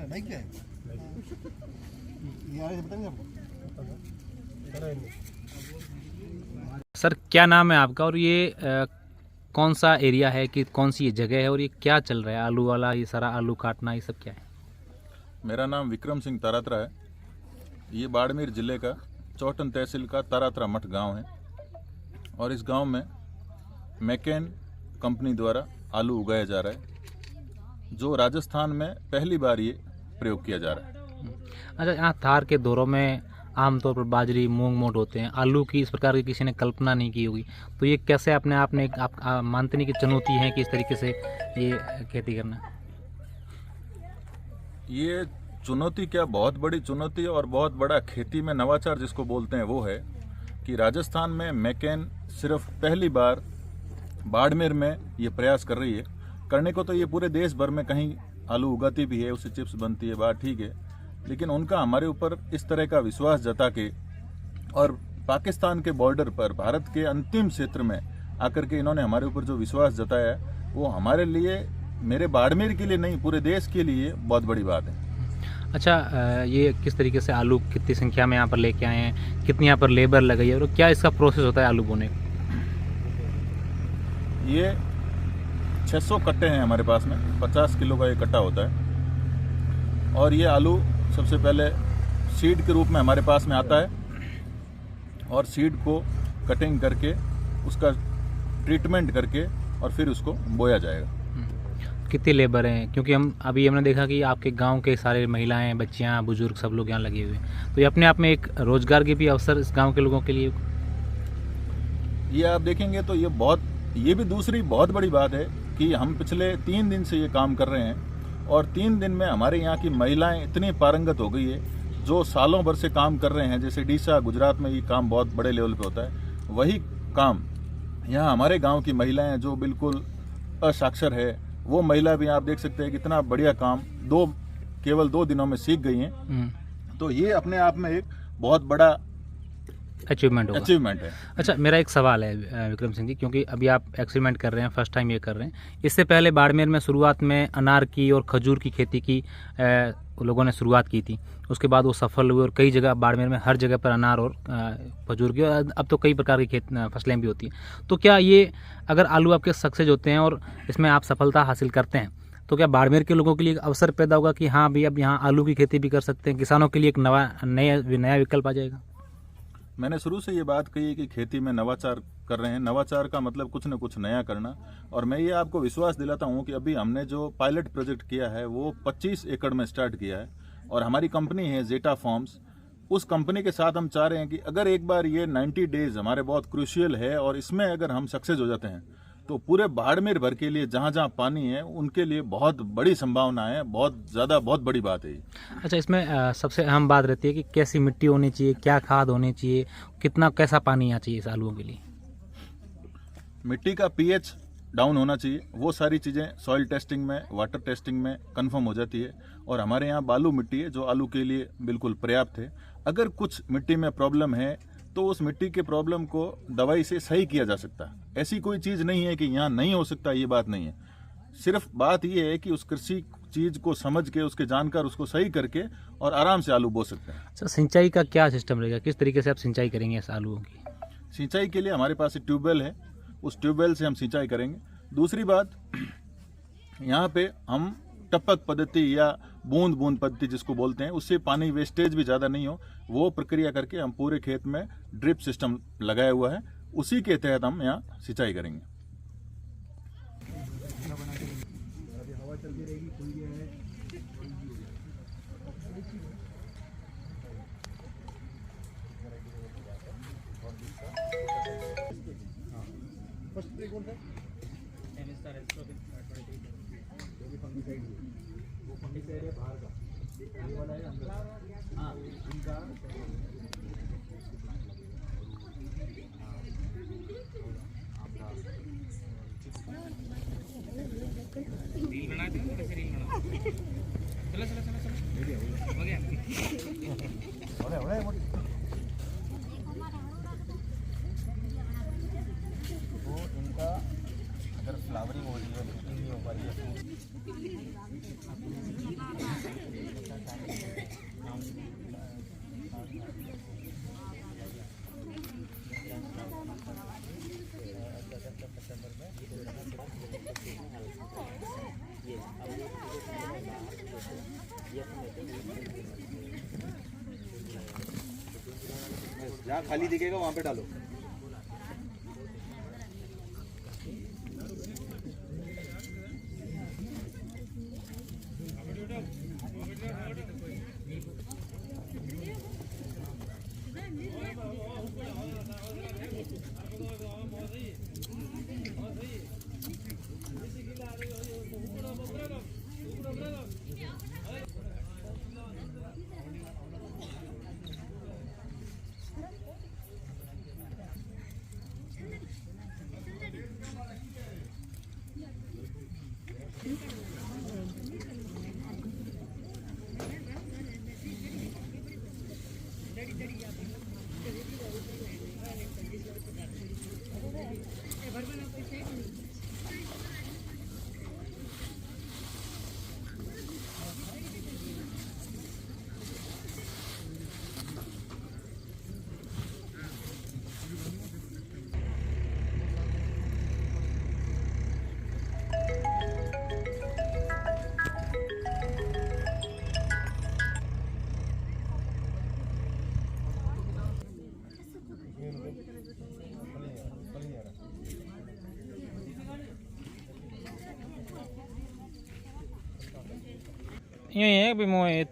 Bike क्या है? ये आगे से बताएंगे आपको। सर क्या नाम है आपका और ये कौन सा एरिया है कि कौन सी ये जगह है और ये क्या चल रहा है? आलू वाला ये सारा आलू काटना ये सब क्या है? मेरा नाम विक्रम सिंह तारात्रा है। ये बाड़मेर ज़िले का चौटन तहसील का तारात्रा मठ गांव है और इस गांव में मैकेन कंपनी द्वारा आलू उगाया जा रहा है, जो राजस्थान में पहली बार ये प्रयोग किया जा रहा है। अच्छा, यहाँ थार के दौरों में आमतौर पर बाजरी मूंग मोट होते हैं, आलू की इस प्रकार की किसी ने कल्पना नहीं की होगी, तो ये कैसे अपने आप ने आप मानते नहीं कि चुनौती है कि इस तरीके से ये खेती करना? ये चुनौती क्या, बहुत बड़ी चुनौती और बहुत बड़ा खेती में नवाचार जिसको बोलते हैं वो है कि राजस्थान में मैकेन सिर्फ पहली बार बाड़मेर में ये प्रयास कर रही है। करने को तो ये पूरे देश भर में कहीं आलू उगाती भी है, उससे चिप्स बनती है, बात ठीक है, लेकिन उनका हमारे ऊपर इस तरह का विश्वास जता के और पाकिस्तान के बॉर्डर पर भारत के अंतिम क्षेत्र में आकर के इन्होंने हमारे ऊपर जो विश्वास जताया है वो हमारे लिए, मेरे बाड़मेर के लिए नहीं पूरे देश के लिए बहुत बड़ी बात है। अच्छा, ये किस तरीके से आलू कितनी संख्या में यहाँ पर लेके आए हैं, कितनी यहाँ पर लेबर लगाई है और क्या इसका प्रोसेस होता है आलू बोने का? ये 600 कट्टे हैं हमारे पास में, 50 किलो का ये कट्टा होता है और ये आलू सबसे पहले सीड के रूप में हमारे पास में आता है और सीड को कटिंग करके उसका ट्रीटमेंट करके और फिर उसको बोया जाएगा। कितनी लेबर हैं? क्योंकि हमने देखा कि आपके गांव के सारे महिलाएं, बच्चियां, बुजुर्ग सब लोग यहाँ लगे हुए हैं, तो ये अपने आप में एक रोजगार के भी अवसर इस गांव के लोगों के लिए। ये आप देखेंगे तो ये भी दूसरी बहुत बड़ी बात है कि हम पिछले 3 दिन से ये काम कर रहे हैं और 3 दिन में हमारे यहाँ की महिलाएं इतनी पारंगत हो गई है जो सालों भर से काम कर रहे हैं। जैसे डीसा गुजरात में ये काम बहुत बड़े लेवल पे होता है, वही काम यहाँ हमारे गांव की महिलाएं जो बिल्कुल असाक्षर है वो महिला भी आप देख सकते हैं कितना बढ़िया काम केवल 2 दिनों में सीख गई हैं। तो ये अपने आप में एक बहुत बड़ा अचीवमेंट है। अच्छा, मेरा एक सवाल है विक्रम सिंह जी, क्योंकि अभी आप एक्सपेरिमेंट कर रहे हैं, फर्स्ट टाइम ये कर रहे हैं, इससे पहले बाड़मेर में शुरुआत में अनार की और खजूर की खेती की लोगों ने शुरुआत की थी, उसके बाद वो सफल हुए और कई जगह बाड़मेर में हर जगह पर अनार और खजूर की, और अब तो कई प्रकार की फसलें भी होती हैं। तो क्या ये अगर आलू आपके सक्सेस होते हैं और इसमें आप सफलता हासिल करते हैं तो क्या बाड़मेर के लोगों के लिए एक अवसर पैदा होगा कि हाँ भाई अब यहाँ आलू की खेती भी कर सकते हैं, किसानों के लिए एक नया विकल्प आ जाएगा? मैंने शुरू से ये बात कही है कि खेती में नवाचार कर रहे हैं। नवाचार का मतलब कुछ न कुछ नया करना, और मैं ये आपको विश्वास दिलाता हूँ कि अभी हमने जो पायलट प्रोजेक्ट किया है वो 25 एकड़ में स्टार्ट किया है और हमारी कंपनी है जेटा फार्म्स। उस कंपनी के साथ हम चाह रहे हैं कि अगर एक बार ये 90 डेज हमारे बहुत क्रूशियल है और इसमें अगर हम सक्सेस हो जाते हैं तो पूरे बाड़मेर भर के लिए जहाँ जहाँ पानी है उनके लिए बहुत बड़ी संभावना है, बहुत बड़ी बात है। अच्छा, इसमें सबसे अहम बात रहती है कि कैसी मिट्टी होनी चाहिए, क्या खाद होनी चाहिए, कैसा पानी आना चाहिए इस आलूओं के लिए? मिट्टी का पीएच डाउन होना चाहिए, वो सारी चीज़ें सॉइल टेस्टिंग में, वाटर टेस्टिंग में कंफर्म हो जाती है और हमारे यहाँ बालू मिट्टी है जो आलू के लिए बिल्कुल पर्याप्त है। अगर कुछ मिट्टी में प्रॉब्लम है तो उस मिट्टी के प्रॉब्लम को दवाई से सही किया जा सकता है। ऐसी कोई चीज़ नहीं है कि यहाँ नहीं हो सकता, ये बात नहीं है। सिर्फ बात ये है कि उस कृषि चीज़ को समझ के, उसके जानकर उसको सही करके और आराम से आलू बो सकते हैं। अच्छा, सिंचाई का क्या सिस्टम रहेगा? किस तरीके से आप सिंचाई करेंगे इस आलूओं की? सिंचाई के लिए हमारे पास एक ट्यूबवेल है, उस ट्यूबवेल से हम सिंचाई करेंगे। दूसरी बात, यहाँ पे हम टपक पद्धति या बूंद बूंद पद्धति जिसको बोलते हैं, उससे पानी वेस्टेज भी ज़्यादा नहीं हो, वो प्रक्रिया करके हम पूरे खेत में ड्रिप सिस्टम लगाया हुआ है, उसी के तहत हम यहाँ सिंचाई करेंगे। फ्लावरिंग हो रही है, नहीं हो पा रही है। जहाँ खाली दिखेगा वहाँ पे डालो। ये है भी मोहित